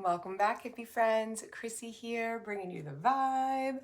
Welcome back, hippie friends. Chrissy here, bringing you the vibe.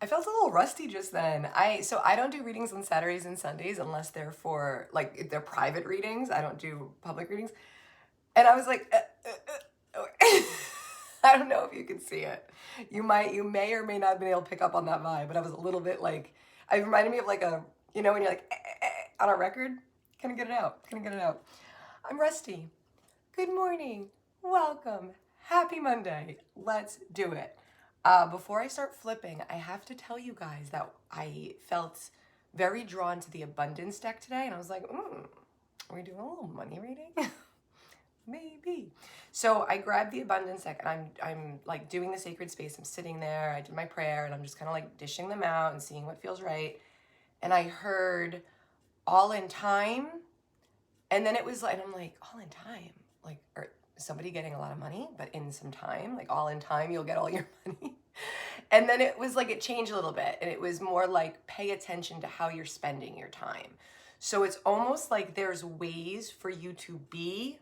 I felt a little rusty just then. I don't do readings on Saturdays and Sundays unless they're for like if they're private readings. I don't do public readings. And I was like, I don't know if you can see it. You may or may not have been able to pick up on that vibe, but I was a little bit like, it reminded me of like a, when you're like on a record, kind of get it out, I'm rusty. Good morning. Welcome. Happy Monday. Let's do it. Before I start flipping, I have to tell you guys that I felt very drawn to the abundance deck today, and I was like, are we doing a little money reading? Maybe. So I grabbed the abundance deck, and I'm like doing the sacred space. I'm sitting there. I did my prayer, and I'm just kind of like dishing them out and seeing what feels right. And I heard all in time, and then it was like, and I'm like, all in time, like, somebody getting a lot of money, but in some time, like all in time, you'll get all your money. And then it was like, it changed a little bit. And it was more like, pay attention to how you're spending your time. So it's almost like there's ways for you to be,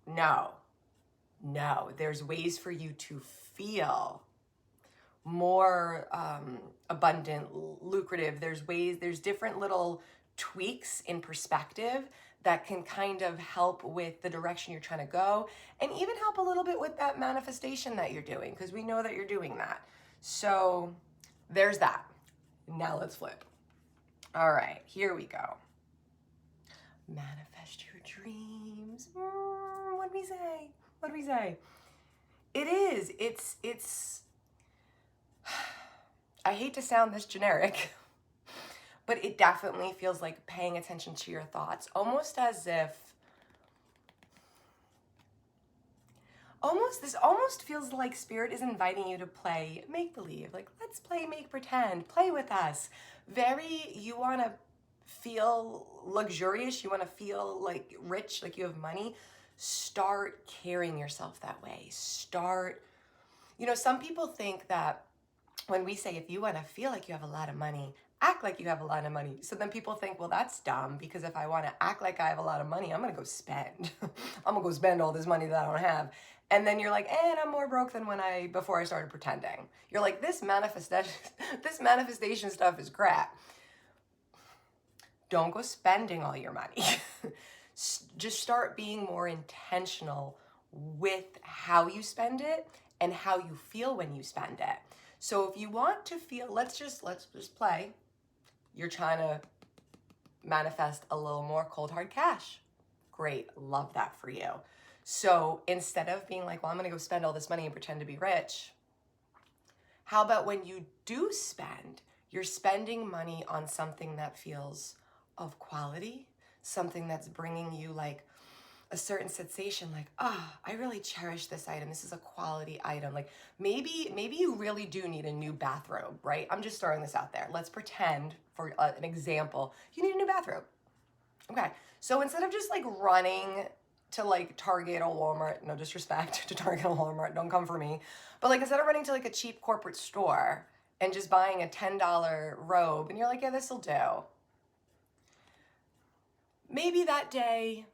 no, there's ways for you to feel more abundant, lucrative. There's different little tweaks in perspective that can kind of help with the direction you're trying to go, and even help a little bit with that manifestation that you're doing, because we know that you're doing that. So there's that. Now let's flip. All right, here we go. Manifest your dreams. What do we say? It's I hate to sound this generic, but it definitely feels like paying attention to your thoughts, almost as if, this almost feels like Spirit is inviting you to play make-believe. Like, let's play make-pretend, play with us. You want to feel luxurious, you want to feel like rich, like you have money. Start carrying yourself that way. Some people think that when we say, if you want to feel like you have a lot of money, act like you have a lot of money. So then people think, well, that's dumb, because if I want to act like I have a lot of money, I'm going to go spend. I'm going to go spend all this money that I don't have. And then you're like, and I'm more broke than before I started pretending. You're like, this manifestation stuff is crap. Don't go spending all your money. Just start being more intentional with how you spend it and how you feel when you spend it. So if you want to feel, let's just play. You're trying to manifest a little more cold hard cash. Great, love that for you. So instead of being like, well, I'm gonna go spend all this money and pretend to be rich, how about when you do spend, you're spending money on something that feels of quality, something that's bringing you like a certain sensation, like, I really cherish this item. This is a quality item. Like maybe you really do need a new bathrobe, right? I'm just throwing this out there. Let's pretend for an example, you need a new bathrobe. Okay, so instead of just like running to like Target or Walmart, no disrespect to Target or Walmart, don't come for me, but like instead of running to like a cheap corporate store and just buying a $10 robe and you're like, yeah, this'll do. Maybe that day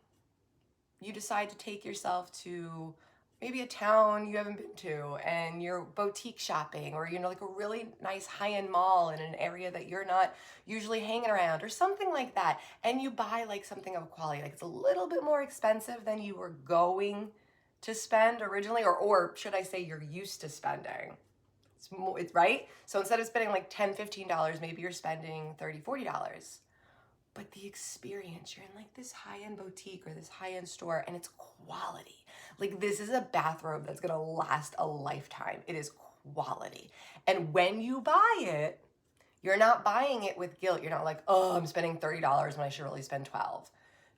you decide to take yourself to maybe a town you haven't been to, and you're boutique shopping, or like a really nice high-end mall in an area that you're not usually hanging around, or something like that, and you buy like something of quality, like it's a little bit more expensive than you were going to spend originally, or should I say you're used to spending. It's right? So instead of spending like $10, $15, maybe you're spending $30, $40. But the experience, you're in like this high-end boutique or this high-end store, and it's quality. Like this is a bathrobe that's gonna last a lifetime. It is quality. And when you buy it, you're not buying it with guilt. You're not like, oh, I'm spending $30 when I should really spend $12.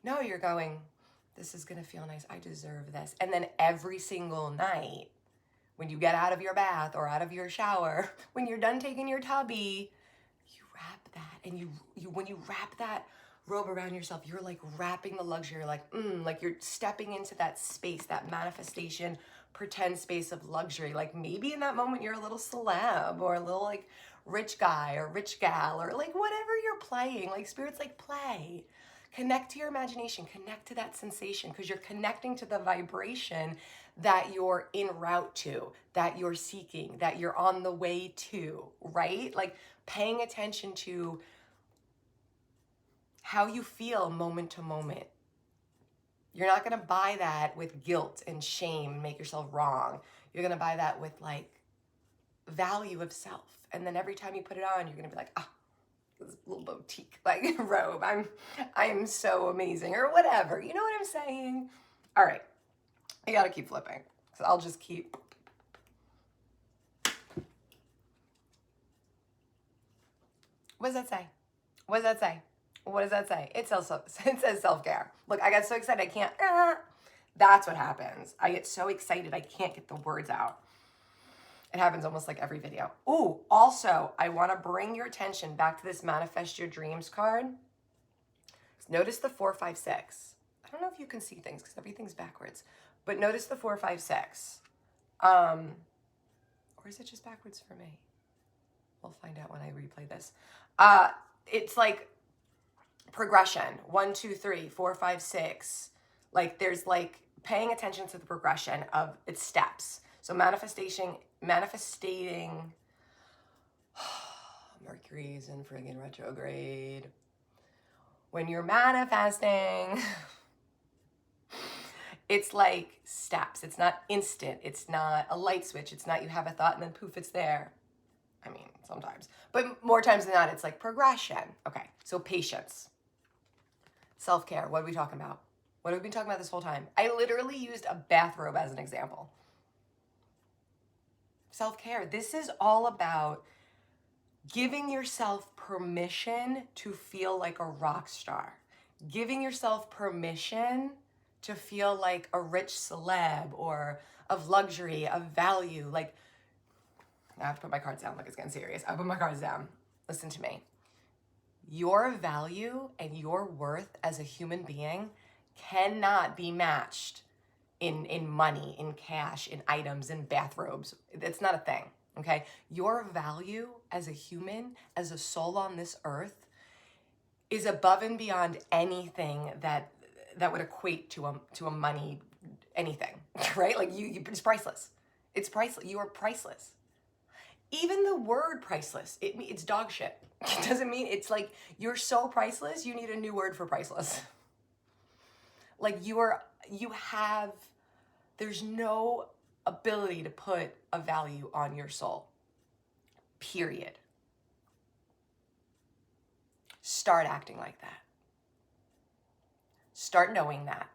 No, you're going, this is gonna feel nice. I deserve this. And then every single night, when you get out of your bath or out of your shower, when you're done taking your tubby, wrap that, and you when you wrap that robe around yourself, you're like wrapping the luxury. You're like you're stepping into that space, that manifestation, pretend space of luxury. Like maybe in that moment you're a little celeb or a little like rich guy or rich gal, or like whatever you're playing. Like Spirit's like, play. Connect to your imagination, connect to that sensation, because you're connecting to the vibration that you're en route to, that you're seeking, that you're on the way to, right? Like paying attention to how you feel moment to moment. You're not going to buy that with guilt and shame and make yourself wrong. You're going to buy that with like value of self. And then every time you put it on, you're going to be like, this little boutique like robe. I'm so amazing or whatever. You know what I'm saying? All right. I got to keep flipping. So I'll just keep. What does that say? What does that say? What does that say? It says self-care. Look, I got so excited I can't. That's what happens. I get so excited I can't get the words out. It happens almost like every video. Ooh, also, I want to bring your attention back to this Manifest Your Dreams card. Notice the 4, 5, 6. I don't know if you can see things because everything's backwards. But notice the 4, 5, 6. Or is it just backwards for me? We'll find out when I replay this. It's like progression. 1, 2, 3, 4, 5, 6. Like there's like paying attention to the progression of its steps. So manifesting, Mercury's in friggin' retrograde. When you're manifesting, it's like steps. It's not instant. It's not a light switch. It's not you have a thought and then poof, it's there. I mean, sometimes. But more times than not, it's like progression. Okay, so patience. Self-care, what are we talking about? What have we been talking about this whole time? I literally used a bathrobe as an example. Self-care. This is all about giving yourself permission to feel like a rock star. Giving yourself permission to feel like a rich celeb or of luxury, of value. Like, I have to put my cards down. Look, it's getting serious. I put my cards down. Listen to me. Your value and your worth as a human being cannot be matched in money, in cash, in items, in bathrobes. It's not a thing, okay? Your value as a human, as a soul on this earth, is above and beyond anything that would equate to a money, anything, right? Like it's priceless. It's priceless. You are priceless. Even the word priceless, it's dog shit. It doesn't mean, it's like you're so priceless, you need a new word for priceless. Like there's no ability to put a value on your soul. Period. Start acting like that. Start knowing that.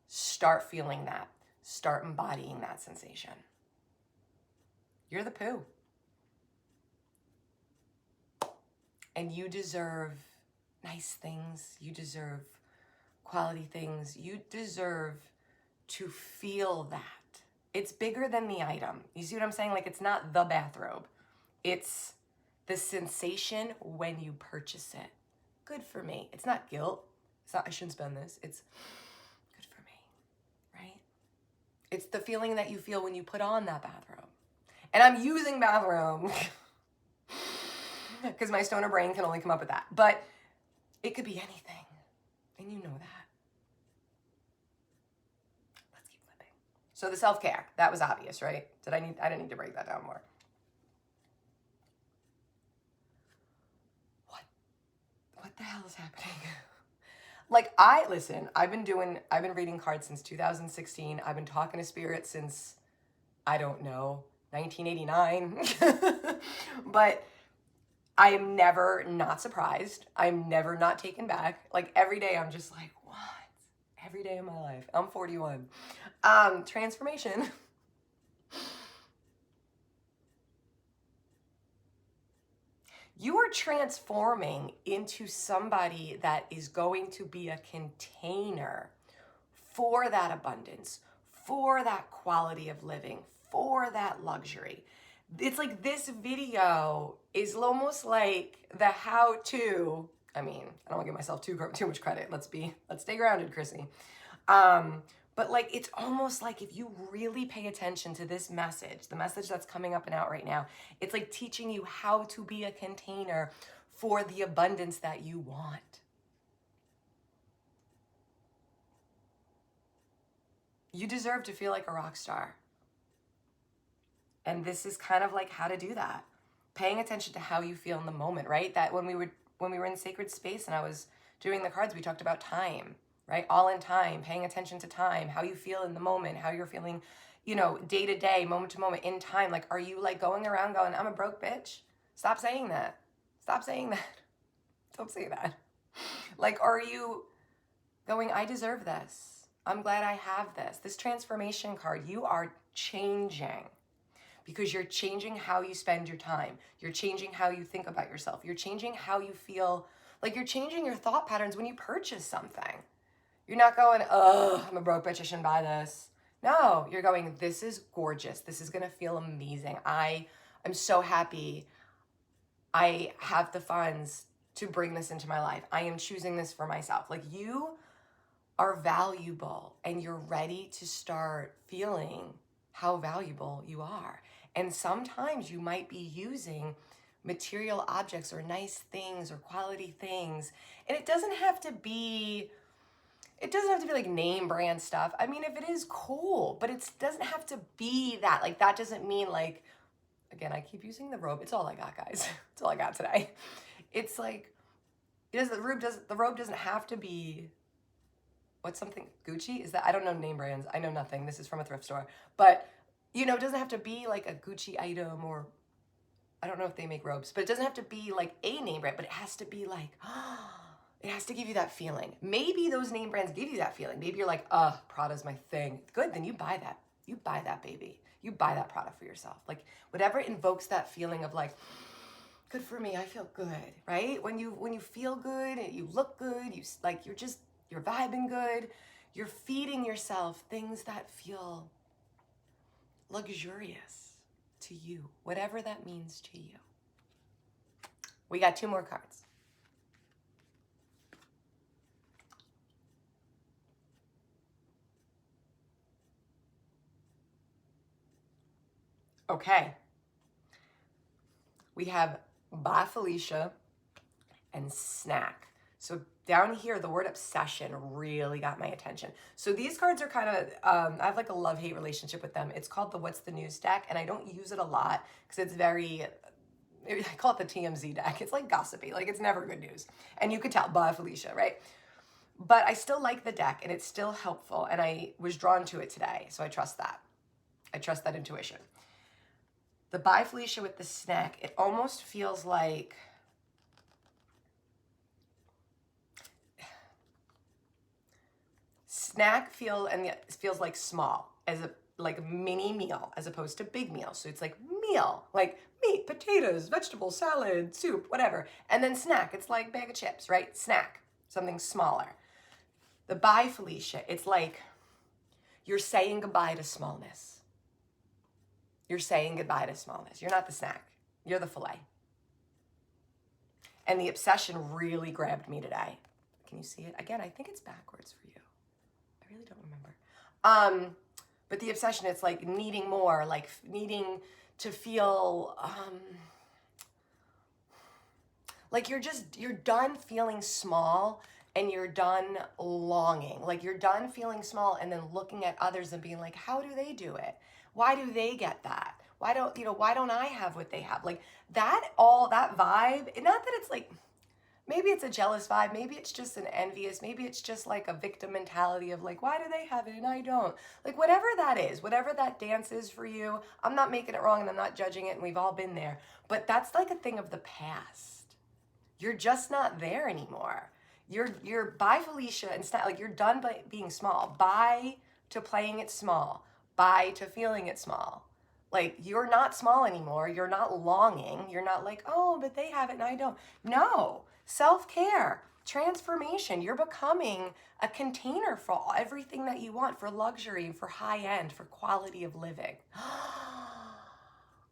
Start feeling that. Start embodying that sensation. You're the poo. And you deserve nice things. You deserve quality things. You deserve to feel that. It's bigger than the item. You see what I'm saying? Like it's not the bathrobe. It's the sensation when you purchase it. Good for me. It's not guilt. It's not, I shouldn't spend this. It's good for me, right? It's the feeling that you feel when you put on that bathrobe. And I'm using bathrobe because my stoner brain can only come up with that. But it could be anything. And you know that. Let's keep flipping. So the self-care, that was obvious, right? I didn't need to break that down more. What the hell is happening? Like I've been reading cards since 2016. I've been talking to spirit since, I don't know, 1989. But I am never not surprised. I'm never not taken back. Like every day I'm just like, what? Every day of my life. I'm 41. Transformation. You are transforming into somebody that is going to be a container for that abundance, for that quality of living, for that luxury. It's like this video is almost like the how-to. I mean, I don't want to give myself too much credit. Let's stay grounded, Chrissy. But like, it's almost like if you really pay attention to this message, the message that's coming up and out right now, it's like teaching you how to be a container for the abundance that you want. You deserve to feel like a rock star. And this is kind of like how to do that. Paying attention to how you feel in the moment, right? That when we were in sacred space and I was doing the cards, we talked about time, right? All in time, paying attention to time, how you feel in the moment, how you're feeling, you know, day to day, moment to moment in time. Like, are you like going around going, I'm a broke bitch? Stop saying that. Stop saying that. Don't say that. Like, are you going, I deserve this. I'm glad I have this. This transformation card, you are changing because you're changing how you spend your time. You're changing how you think about yourself. You're changing how you feel. Like, you're changing your thought patterns when you purchase something. You're not going, oh, I'm a broke bitch, I shouldn't buy this. No, you're going, this is gorgeous. This is gonna feel amazing. I'm so happy I have the funds to bring this into my life. I am choosing this for myself. Like, you are valuable and you're ready to start feeling how valuable you are. And sometimes you might be using material objects or nice things or quality things. And it doesn't have to be like name brand stuff. I mean, if it is cool, but it doesn't have to be that. Like, that doesn't mean like, again, I keep using the robe. It's all I got, guys. It's all I got today. It's like, the robe doesn't have to be, what's something, Gucci? Is that, I don't know name brands. I know nothing. This is from a thrift store. But, you know, it doesn't have to be like a Gucci item, or I don't know if they make robes, but it doesn't have to be like a name brand, but it has to be like, it has to give you that feeling. Maybe those name brands give you that feeling. Maybe you're like, Prada's my thing. Good, then you buy that. You buy that, baby. You buy that product for yourself. Like, whatever invokes that feeling of like, good for me, I feel good, right? When you feel good, and you look good, you're vibing good, you're feeding yourself things that feel luxurious to you, whatever that means to you. We got 2 more cards. Okay. We have Bye Felicia and Snack. So down here, the word obsession really got my attention. So these cards are kind of, I have like a love-hate relationship with them. It's called the What's the News deck, and I don't use it a lot because it's very, I call it the TMZ deck. It's like gossipy, like it's never good news. And you could tell, Bye Felicia, right? But I still like the deck and it's still helpful, and I was drawn to it today, so I trust that. I trust that intuition. The Bye Felicia with the Snack, it almost feels like, snack feels like small, as a like mini meal as opposed to big meal. So it's like meal, like meat, potatoes, vegetable, salad, soup, whatever. And then snack, it's like bag of chips, right? Snack, something smaller. The Bye Felicia, it's like you're saying goodbye to smallness. You're saying goodbye to smallness. You're not the snack. You're the filet. And the obsession really grabbed me today. Can you see it? Again, I think it's backwards for you. I really don't remember. But the obsession, it's like needing more, like needing to feel, like you're done feeling small and you're done longing. Like, you're done feeling small and then looking at others and being like, how do they do it? Why do they get that? Why don't I have what they have? Like, that vibe, not that it's like, maybe it's a jealous vibe, maybe it's just an envious, maybe it's just like a victim mentality of like, why do they have it and I don't? Like, whatever that is, whatever that dance is for you, I'm not making it wrong and I'm not judging it, and we've all been there. But that's like a thing of the past. You're just not there anymore. You're Bye Felicia, and like, you're done by being small. Bye to playing it small. Bye to feeling it small. Like, you're not small anymore. You're not longing. You're not like, oh, but they have it and I don't. No. Self-care, transformation. You're becoming a container for everything that you want, for luxury, for high end, for quality of living.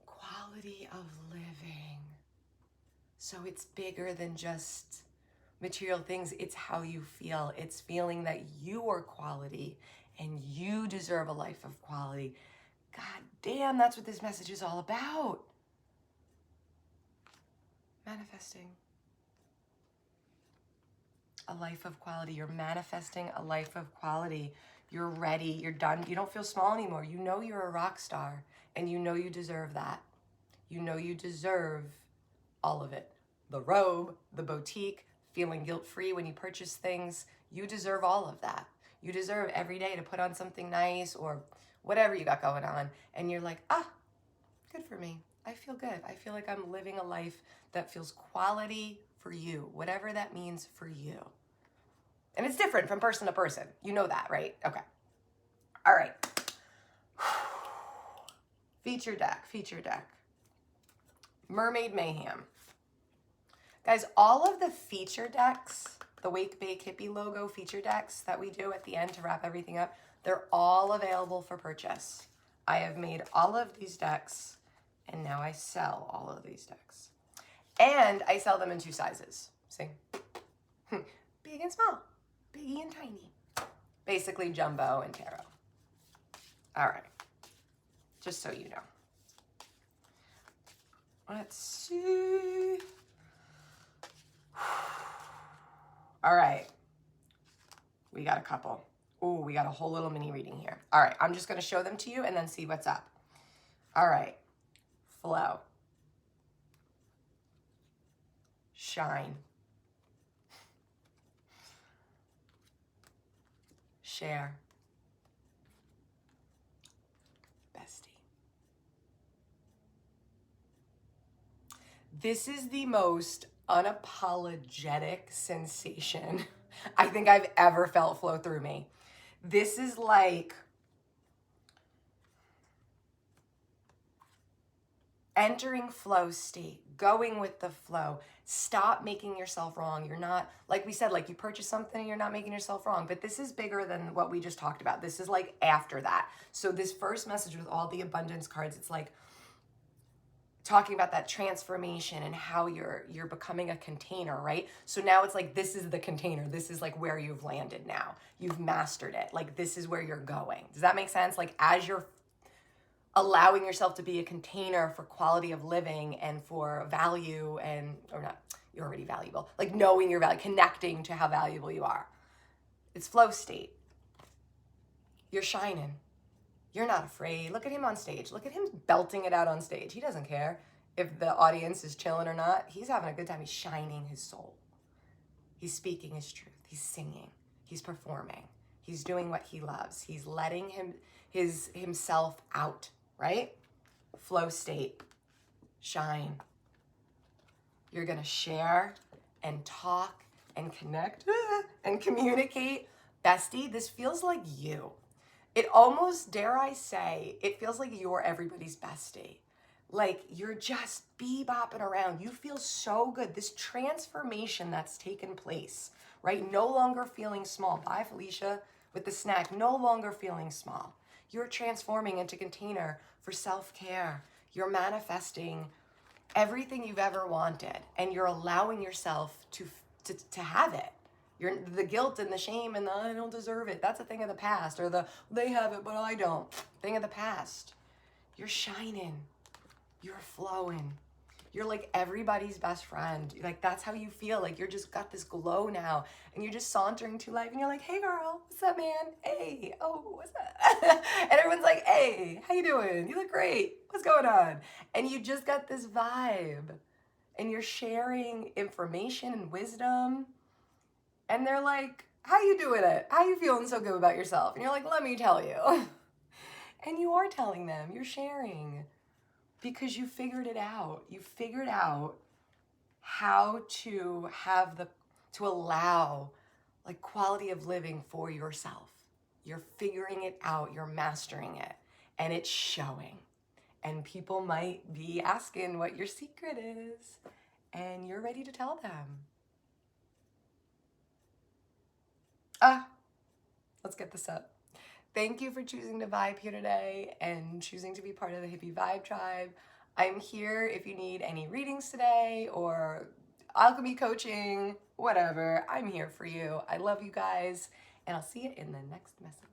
Quality of living. So it's bigger than just material things. It's how you feel. It's feeling that you are quality and you deserve a life of quality. God damn, that's what this message is all about. Manifesting a life of quality. You're manifesting a life of quality. You're ready. You're done. You don't feel small anymore. You know you're a rock star, and you know you deserve that. You know you deserve all of it. The robe, the boutique, feeling guilt-free when you purchase things. You deserve all of that. You deserve every day to put on something nice or whatever you got going on. And you're like, good for me. I feel good. I feel like I'm living a life that feels quality for you, whatever that means for you. And it's different from person to person. You know that, right? Okay. All right. Feature deck. Mermaid Mayhem. Guys, all of the feature decks, the Wake Bake Hippie logo feature decks that we do at the end to wrap everything up, they're all available for purchase. I have made all of these decks, and now I sell all of these decks. And I sell them in 2 sizes. See? Big and small. Biggie and tiny. Basically jumbo and tarot. All right. Just so you know. Let's see. All right. We got a couple. Ooh, we got a whole little mini reading here. All right. I'm just going to show them to you and then see what's up. All right. Flow. Shine. Share. Bestie. This is the most unapologetic sensation I think I've ever felt flow through me. This is like entering flow state, going with the flow. Stop making yourself wrong. You're not, like we said, like you purchase something and you're not making yourself wrong, but this is bigger than what we just talked about. This is like after that. So this first message with all the abundance cards, it's like talking about that transformation and how you're becoming a container, right? So now it's like, this is the container. This is like where you've landed now. You've mastered it. Like this is where you're going. Does that make sense? Like as you're allowing yourself to be a container for quality of living and for value and, or not, you're already valuable, like knowing your value, connecting to how valuable you are. It's flow state. You're shining. You're not afraid. Look at him on stage. Look at him belting it out on stage. He doesn't care if the audience is chilling or not. He's having a good time. He's shining his soul. He's speaking his truth. He's singing. He's performing. He's doing what he loves. He's letting himself out, right? Flow state. Shine. You're going to share and talk and connect and communicate. Bestie, this feels like you. It almost, dare I say, it feels like you're everybody's bestie. Like you're just bebopping around. You feel so good. This transformation that's taken place, right? No longer feeling small. Bye, Felicia, with the snack. No longer feeling small. You're transforming into container for self-care. You're manifesting everything you've ever wanted, and you're allowing yourself to have it. The guilt and the shame and the I don't deserve it, that's a thing of the past. Or the they have it but I don't, thing of the past. You're shining. You're flowing. You're like everybody's best friend. Like that's how you feel. Like you're just got this glow now, and you're just sauntering through life, and you're like, hey girl, what's up, man? Hey, oh, what's up? And everyone's like, hey, how you doing? You look great. What's going on? And you just got this vibe, and you're sharing information and wisdom. And they're like, how you doing it? How you feeling so good about yourself? And you're like, let me tell you. And you are telling them, you're sharing because you figured it out. You figured out how to allow like quality of living for yourself. You're figuring it out. You're mastering it, and it's showing. And people might be asking what your secret is, and you're ready to tell them. Let's get this up. Thank you for choosing to vibe here today and choosing to be part of the Hippie Vibe Tribe. I'm here if you need any readings today or alchemy coaching, whatever. I'm here for you. I love you guys, and I'll see you in the next message.